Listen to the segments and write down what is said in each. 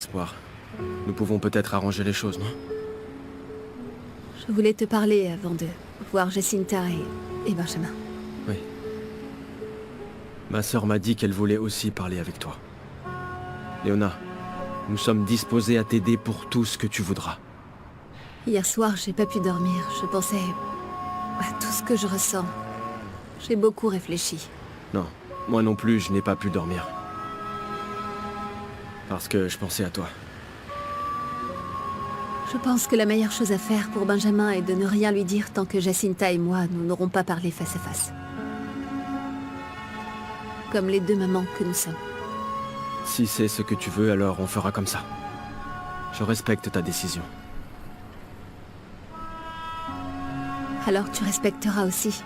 espoir. Nous pouvons peut-être arranger les choses, non? Je voulais te parler avant de voir Jacinta et Benjamin. Oui. Ma sœur m'a dit qu'elle voulait aussi parler avec toi. Léona, nous sommes disposés à t'aider pour tout ce que tu voudras. Hier soir, j'ai pas pu dormir. Je pensais à tout ce que je ressens. J'ai beaucoup réfléchi. Non, moi non plus, je n'ai pas pu dormir. Parce que je pensais à toi. Je pense que la meilleure chose à faire pour Benjamin est de ne rien lui dire tant que Jacinta et moi, nous n'aurons pas parlé face à face. Comme les deux mamans que nous sommes. Si c'est ce que tu veux, alors on fera comme ça. Je respecte ta décision. Alors tu respecteras aussi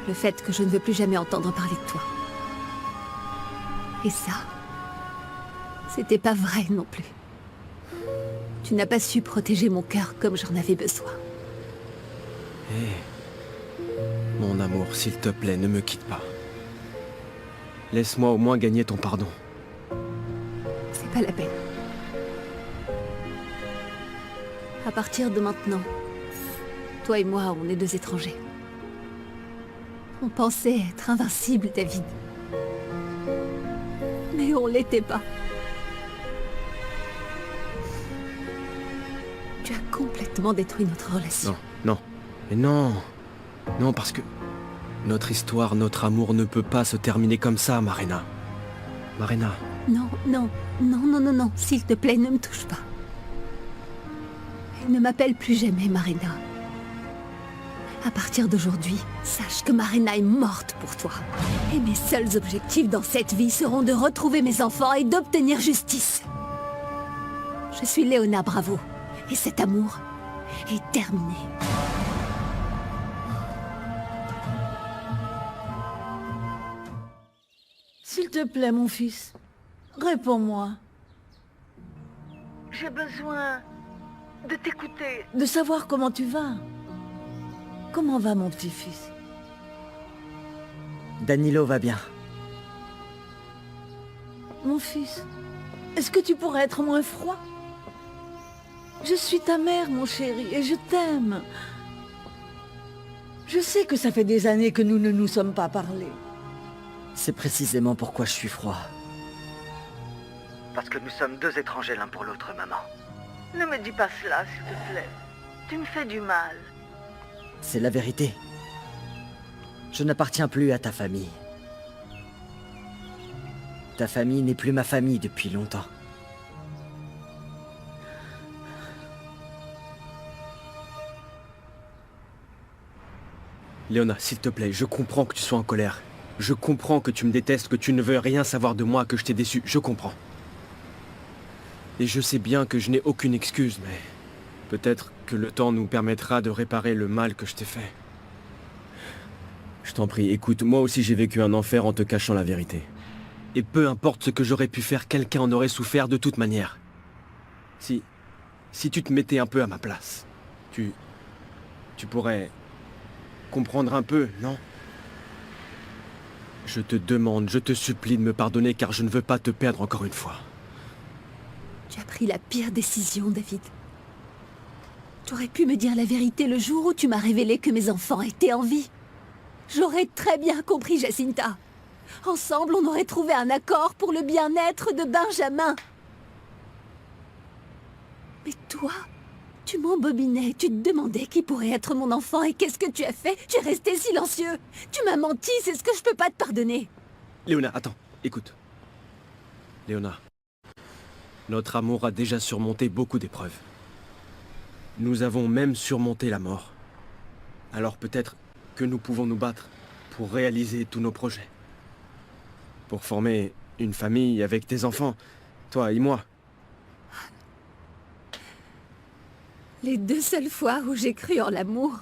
le fait que je ne veux plus jamais entendre parler de toi. Et ça, c'était pas vrai non plus. Tu n'as pas su protéger mon cœur comme j'en avais besoin. Hé, mon amour, s'il te plaît, ne me quitte pas. Laisse-moi au moins gagner ton pardon. C'est pas la peine. À partir de maintenant, toi et moi, on est deux étrangers. On pensait être invincibles, David. Mais on l'était pas. Tu as complètement détruit notre relation. Non, non. Mais non. Non, parce que notre histoire, notre amour ne peut pas se terminer comme ça, Marina. Marina. Non, non, non, non, non, non. S'il te plaît, ne me touche pas. Et ne m'appelle plus jamais Marina. À partir d'aujourd'hui, sache que Marina est morte pour toi. Et mes seuls objectifs dans cette vie seront de retrouver mes enfants et d'obtenir justice. Je suis Léona Bravo. Et cet amour est terminé. S'il te plaît, mon fils, réponds-moi. J'ai besoin de t'écouter. De savoir comment tu vas. Comment va mon petit-fils? Danilo va bien. Mon fils, est-ce que tu pourrais être moins froid? Je suis ta mère, mon chéri, et je t'aime. Je sais que ça fait des années que nous ne nous sommes pas parlé. C'est précisément pourquoi je suis froid. Parce que nous sommes deux étrangers l'un pour l'autre, maman. Ne me dis pas cela, s'il te plaît. Tu me fais du mal. C'est la vérité. Je n'appartiens plus à ta famille. Ta famille n'est plus ma famille depuis longtemps. Léona, s'il te plaît, je comprends que tu sois en colère. Je comprends que tu me détestes, que tu ne veux rien savoir de moi, que je t'ai déçu. Je comprends. Et je sais bien que je n'ai aucune excuse, mais peut-être que le temps nous permettra de réparer le mal que je t'ai fait. Je t'en prie, écoute, moi aussi j'ai vécu un enfer en te cachant la vérité. Et peu importe ce que j'aurais pu faire, quelqu'un en aurait souffert de toute manière. Si tu te mettais un peu à ma place, tu pourrais comprendre un peu, non? Je te demande, je te supplie de me pardonner car je ne veux pas te perdre encore une fois. Tu as pris la pire décision, David. Tu aurais pu me dire la vérité le jour où tu m'as révélé que mes enfants étaient en vie. J'aurais très bien compris, Jacinta. Ensemble, on aurait trouvé un accord pour le bien-être de Benjamin. Mais toi, tu m'embobinais, tu te demandais qui pourrait être mon enfant et qu'est-ce que tu as fait? Tu es resté silencieux. Tu m'as menti, c'est ce que je peux pas te pardonner. Léona, attends, écoute. Léona, notre amour a déjà surmonté beaucoup d'épreuves. Nous avons même surmonté la mort. Alors peut-être que nous pouvons nous battre pour réaliser tous nos projets. Pour former une famille avec tes enfants, toi et moi. Les deux seules fois où j'ai cru en l'amour,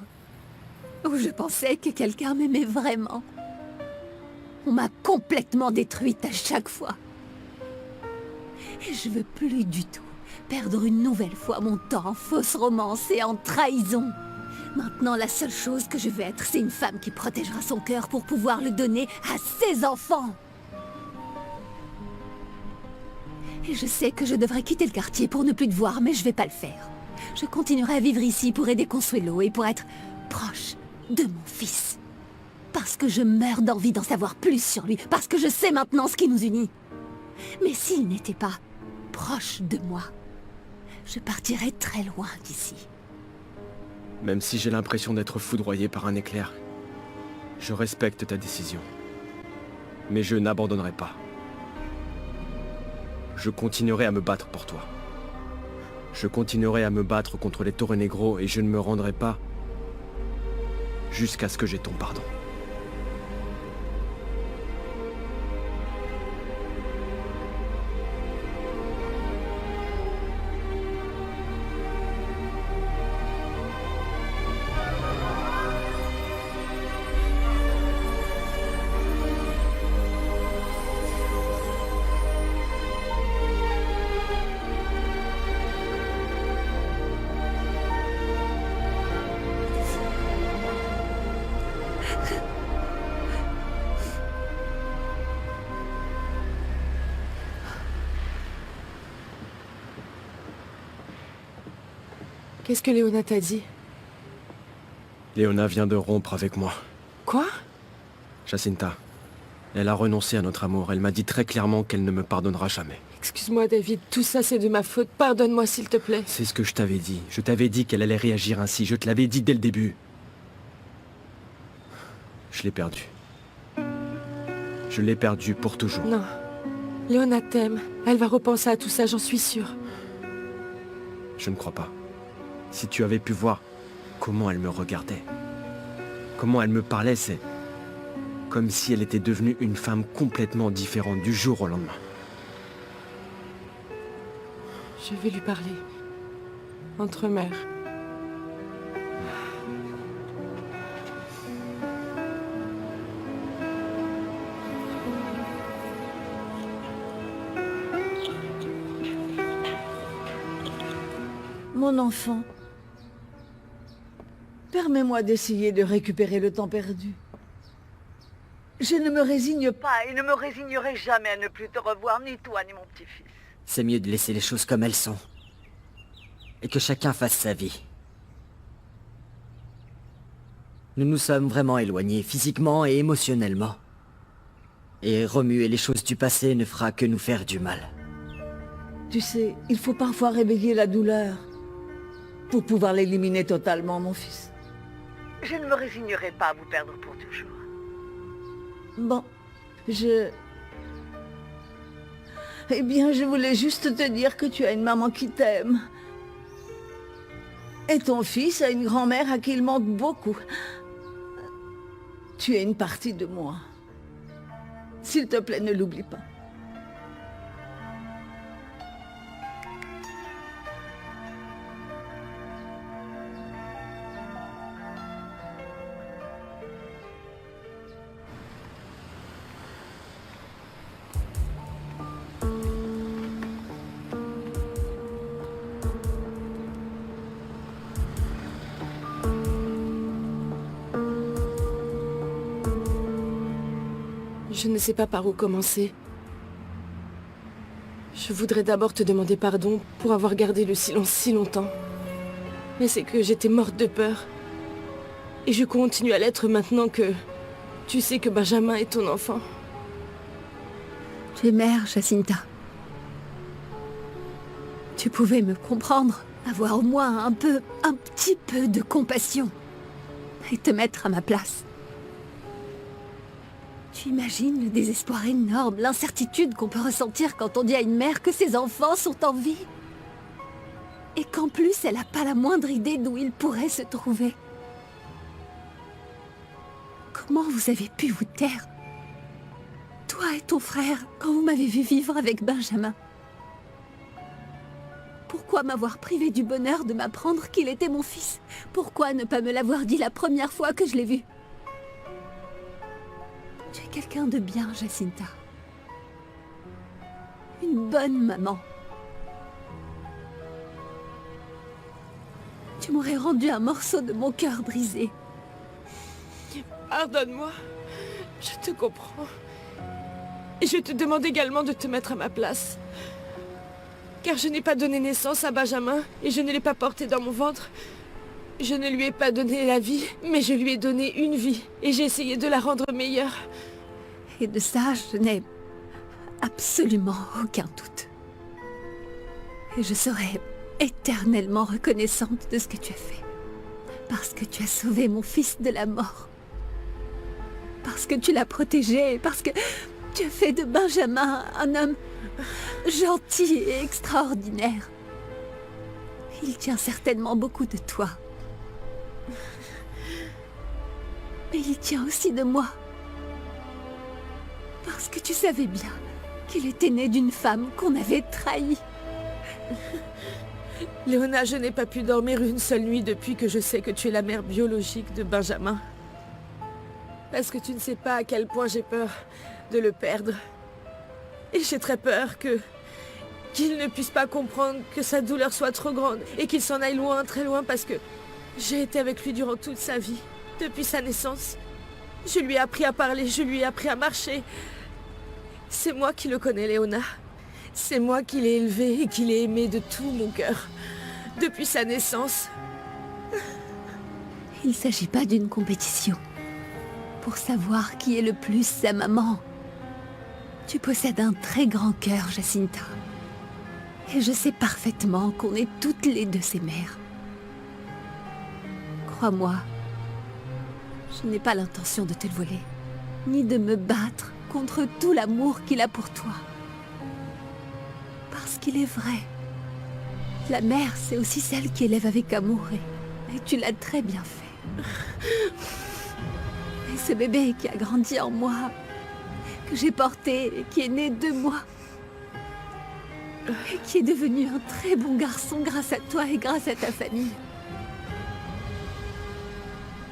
où je pensais que quelqu'un m'aimait vraiment, on m'a complètement détruite à chaque fois. Et je veux plus du tout perdre une nouvelle fois mon temps en fausses romances et en trahison. Maintenant, la seule chose que je veux être, c'est une femme qui protégera son cœur pour pouvoir le donner à ses enfants. Et je sais que je devrais quitter le quartier pour ne plus te voir, mais je vais pas le faire. Je continuerai à vivre ici pour aider Consuelo et pour être proche de mon fils. Parce que je meurs d'envie d'en savoir plus sur lui, parce que je sais maintenant ce qui nous unit. Mais s'il n'était pas proche de moi, je partirais très loin d'ici. Même si j'ai l'impression d'être foudroyé par un éclair, je respecte ta décision. Mais je n'abandonnerai pas. Je continuerai à me battre pour toi. Je continuerai à me battre contre les Torre Negro et je ne me rendrai pas jusqu'à ce que j'ai ton pardon. Qu'est-ce que Léona t'a dit? Léona vient de rompre avec moi. Quoi? Jacinta, elle a renoncé à notre amour. Elle m'a dit très clairement qu'elle ne me pardonnera jamais. Excuse-moi David, tout ça c'est de ma faute. Pardonne-moi s'il te plaît. C'est ce que je t'avais dit. Je t'avais dit qu'elle allait réagir ainsi. Je te l'avais dit dès le début. Je l'ai perdue. Je l'ai perdue pour toujours. Non. Léona t'aime. Elle va repenser à tout ça, j'en suis sûre. Je ne crois pas. Si tu avais pu voir comment elle me regardait, comment elle me parlait, c'est comme si elle était devenue une femme complètement différente du jour au lendemain. Je vais lui parler. Entre mères. Mon enfant, permets-moi d'essayer de récupérer le temps perdu. Je ne me résigne pas. Pas et ne me résignerai jamais à ne plus te revoir, ni toi, ni mon petit-fils. C'est mieux de laisser les choses comme elles sont. Et que chacun fasse sa vie. Nous nous sommes vraiment éloignés, physiquement et émotionnellement. Et remuer les choses du passé ne fera que nous faire du mal. Tu sais, il faut parfois réveiller la douleur pour pouvoir l'éliminer totalement, mon fils. Je ne me résignerai pas à vous perdre pour toujours. Bon, Eh bien, je voulais juste te dire que tu as une maman qui t'aime. Et ton fils a une grand-mère à qui il manque beaucoup. Tu es une partie de moi. S'il te plaît, ne l'oublie pas. Je ne sais pas par où commencer. Je voudrais d'abord te demander pardon pour avoir gardé le silence si longtemps. Mais c'est que j'étais morte de peur. Et je continue à l'être maintenant que tu sais que Benjamin est ton enfant. Tu es mère, Jacinta. Tu pouvais me comprendre, avoir au moins un petit peu de compassion. Et te mettre à ma place. Tu imagines le désespoir énorme, l'incertitude qu'on peut ressentir quand on dit à une mère que ses enfants sont en vie. Et qu'en plus, elle n'a pas la moindre idée d'où ils pourraient se trouver. Comment vous avez pu vous taire? Toi et ton frère, quand vous m'avez vu vivre avec Benjamin. Pourquoi m'avoir privé du bonheur de m'apprendre qu'il était mon fils? Pourquoi ne pas me l'avoir dit la première fois que je l'ai vu? Tu es quelqu'un de bien, Jacinta. Une bonne maman. Tu m'aurais rendu un morceau de mon cœur brisé. Pardonne-moi. Je te comprends. Et je te demande également de te mettre à ma place. car je n'ai pas donné naissance à Benjamin et je ne l'ai pas porté dans mon ventre. Je ne lui ai pas donné la vie, mais je lui ai donné une vie et j'ai essayé de la rendre meilleure. Et de ça, je n'ai absolument aucun doute. Et je serai éternellement reconnaissante de ce que tu as fait. Parce que tu as sauvé mon fils de la mort. Parce que tu l'as protégé. Parce que tu as fait de Benjamin un homme gentil et extraordinaire. Il tient certainement beaucoup de toi. Mais il tient aussi de moi. Parce que tu savais bien qu'il était né d'une femme qu'on avait trahie. Léona, je n'ai pas pu dormir une seule nuit depuis que je sais que tu es la mère biologique de Benjamin. Parce que tu ne sais pas à quel point j'ai peur de le perdre. Et j'ai très peur qu'il ne puisse pas comprendre que sa douleur soit trop grande et qu'il s'en aille loin, très loin, parce que j'ai été avec lui durant toute sa vie, depuis sa naissance. Je lui ai appris à parler, je lui ai appris à marcher. C'est moi qui le connais, Léona. C'est moi qui l'ai élevé et qui l'ai aimé de tout mon cœur, depuis sa naissance. Il ne s'agit pas d'une compétition. Pour savoir qui est le plus sa maman. Tu possèdes un très grand cœur, Jacinta. Et je sais parfaitement qu'on est toutes les deux ses mères. Crois-moi, je n'ai pas l'intention de te le voler, ni de me battre contre tout l'amour qu'il a pour toi. Parce qu'il est vrai. La mère, c'est aussi celle qui élève avec amour et tu l'as très bien fait. Et ce bébé qui a grandi en moi, que j'ai porté et qui est né de moi, et qui est devenu un très bon garçon grâce à toi et grâce à ta famille,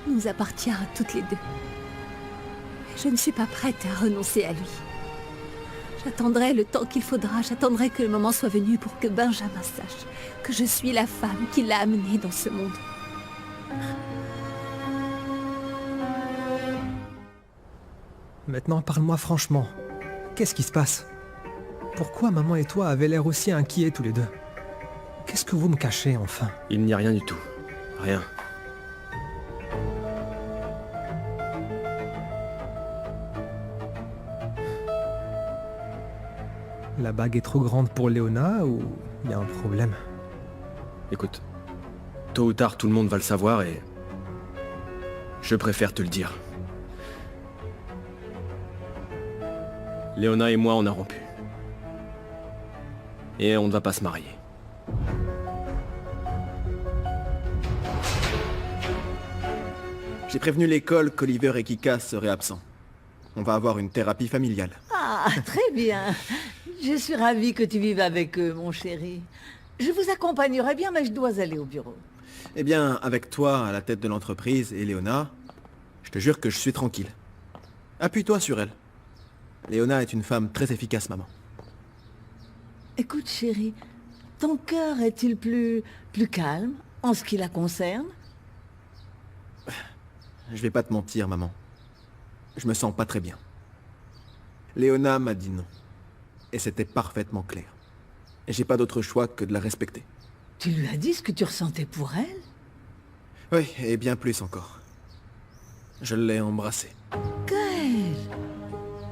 nous appartient à toutes les deux. Je ne suis pas prête à renoncer à lui. J'attendrai le temps qu'il faudra, j'attendrai que le moment soit venu pour que Benjamin sache que je suis la femme qui l'a amené dans ce monde. Maintenant, parle-moi franchement. Qu'est-ce qui se passe? Pourquoi maman et toi avez l'air aussi inquiets tous les deux? Qu'est-ce que vous me cachez, enfin? Il n'y a rien du tout. Rien. La bague est trop grande pour Léona ou il y a un problème? Écoute, tôt ou tard, tout le monde va le savoir et... je préfère te le dire. Léona et moi, on a rompu. Et on ne va pas se marier. J'ai prévenu l'école qu'Oliver et Kika seraient absents. On va avoir une thérapie familiale. Ah, très bien. Je suis ravie que tu vives avec eux, mon chéri. Je vous accompagnerai bien, mais je dois aller au bureau. Eh bien, avec toi à la tête de l'entreprise et Léona, je te jure que je suis tranquille. Appuie-toi sur elle. Léona est une femme très efficace, maman. Écoute, chéri, ton cœur est-il plus calme en ce qui la concerne? Je vais pas te mentir, maman. Je me sens pas très bien. Léona m'a dit non. Et c'était parfaitement clair. Et j'ai pas d'autre choix que de la respecter. Tu lui as dit ce que tu ressentais pour elle? Oui, et bien plus encore. Je l'ai embrassée. Gaël,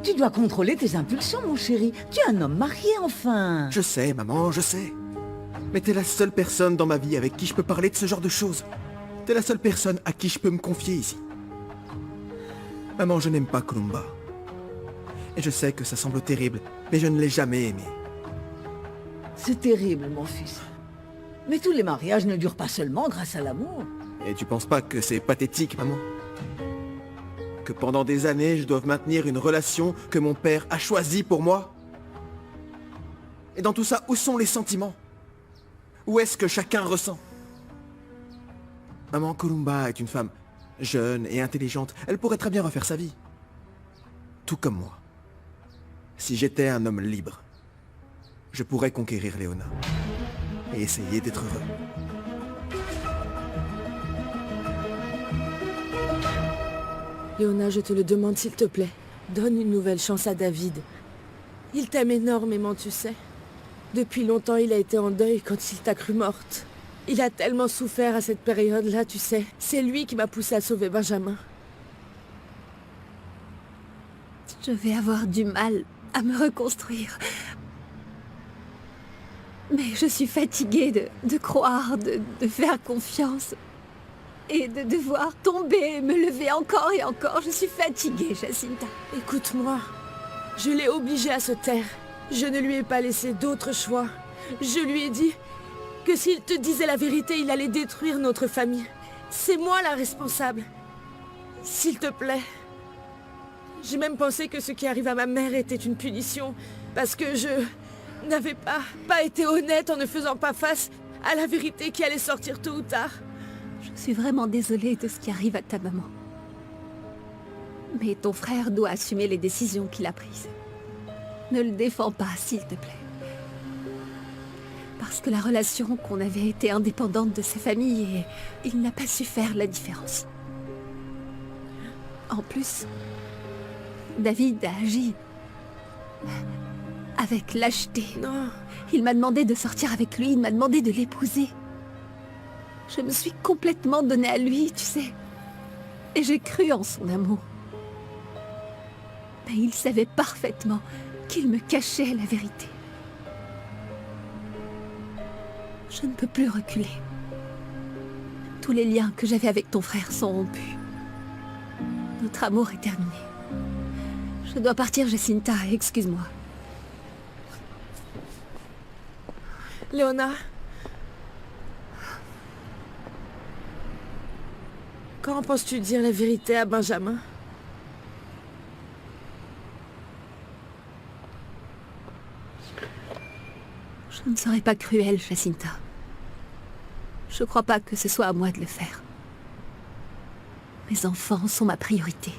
tu dois contrôler tes impulsions, mon chéri. Tu es un homme marié, enfin. Je sais, maman, je sais. Mais t'es la seule personne dans ma vie avec qui je peux parler de ce genre de choses. T'es la seule personne à qui je peux me confier ici. Maman, je n'aime pas Columba. Et je sais que ça semble terrible, mais je ne l'ai jamais aimée. C'est terrible, mon fils. Mais tous les mariages ne durent pas seulement grâce à l'amour. Et tu penses pas que c'est pathétique, maman? Que pendant des années, je doive maintenir une relation que mon père a choisie pour moi? Et dans tout ça, où sont les sentiments? Où est-ce que chacun ressent? Maman, Columba est une femme jeune et intelligente. Elle pourrait très bien refaire sa vie. Tout comme moi. Si j'étais un homme libre, je pourrais conquérir Léona et essayer d'être heureux. Léona, je te le demande s'il te plaît. Donne une nouvelle chance à David. Il t'aime énormément, tu sais. Depuis longtemps, il a été en deuil quand il t'a cru morte. Il a tellement souffert à cette période-là, tu sais. C'est lui qui m'a poussé à sauver Benjamin. Je vais avoir du mal à me reconstruire. Mais je suis fatiguée de croire, de faire confiance. Et de devoir tomber et me lever encore et encore. Je suis fatiguée, Jacinta. Écoute-moi, je l'ai obligé à se taire. Je ne lui ai pas laissé d'autre choix. Je lui ai dit que s'il te disait la vérité, il allait détruire notre famille. C'est moi la responsable. S'il te plaît. J'ai même pensé que ce qui arrive à ma mère était une punition, parce que je n'avais pas été honnête en ne faisant pas face à la vérité qui allait sortir tôt ou tard. Je suis vraiment désolée de ce qui arrive à ta maman. Mais ton frère doit assumer les décisions qu'il a prises. Ne le défends pas, s'il te plaît. Parce que la relation qu'on avait était indépendante de sa famille et il n'a pas su faire la différence. En plus, David a agi avec lâcheté. Non. Il m'a demandé de sortir avec lui, il m'a demandé de l'épouser. Je me suis complètement donnée à lui, tu sais. Et j'ai cru en son amour. Mais il savait parfaitement qu'il me cachait la vérité. Je ne peux plus reculer. Tous les liens que j'avais avec ton frère sont rompus. Notre amour est terminé. Je dois partir, Jacinta, excuse-moi. Léona. Quand penses-tu dire la vérité à Benjamin? Je ne serai pas cruelle, Jacinta. Je crois pas que ce soit à moi de le faire. Mes enfants sont ma priorité.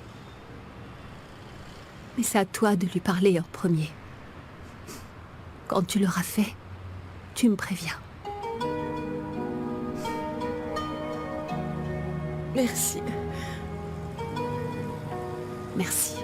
Mais c'est à toi de lui parler en premier. Quand tu l'auras fait, tu me préviens. Merci. Merci.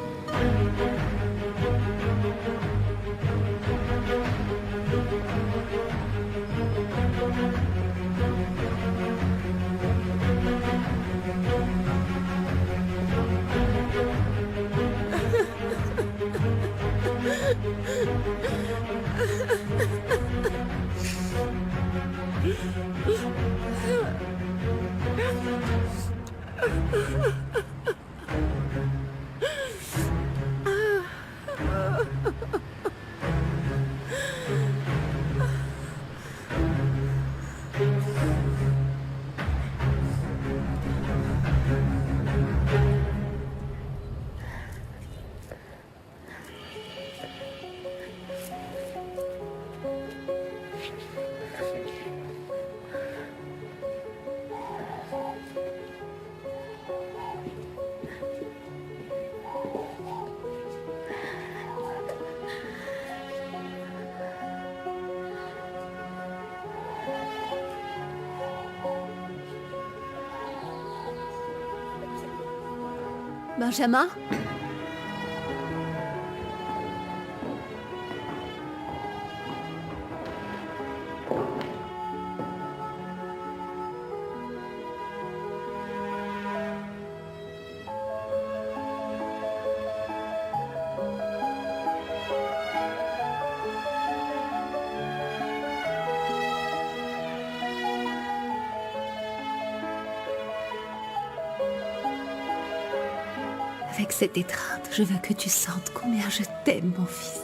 Benjamin ? Avec cette étreinte, je veux que tu sentes combien je t'aime, mon fils.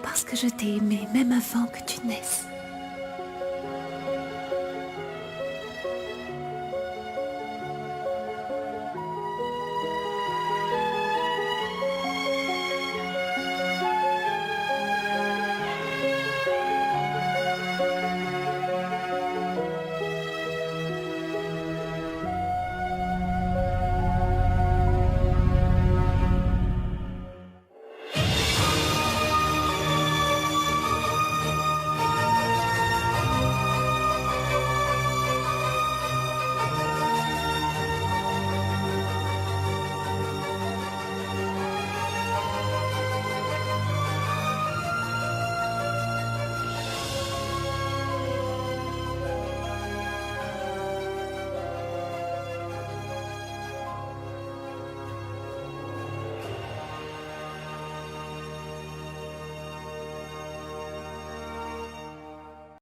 Parce que je t'ai aimé même avant que tu naisses.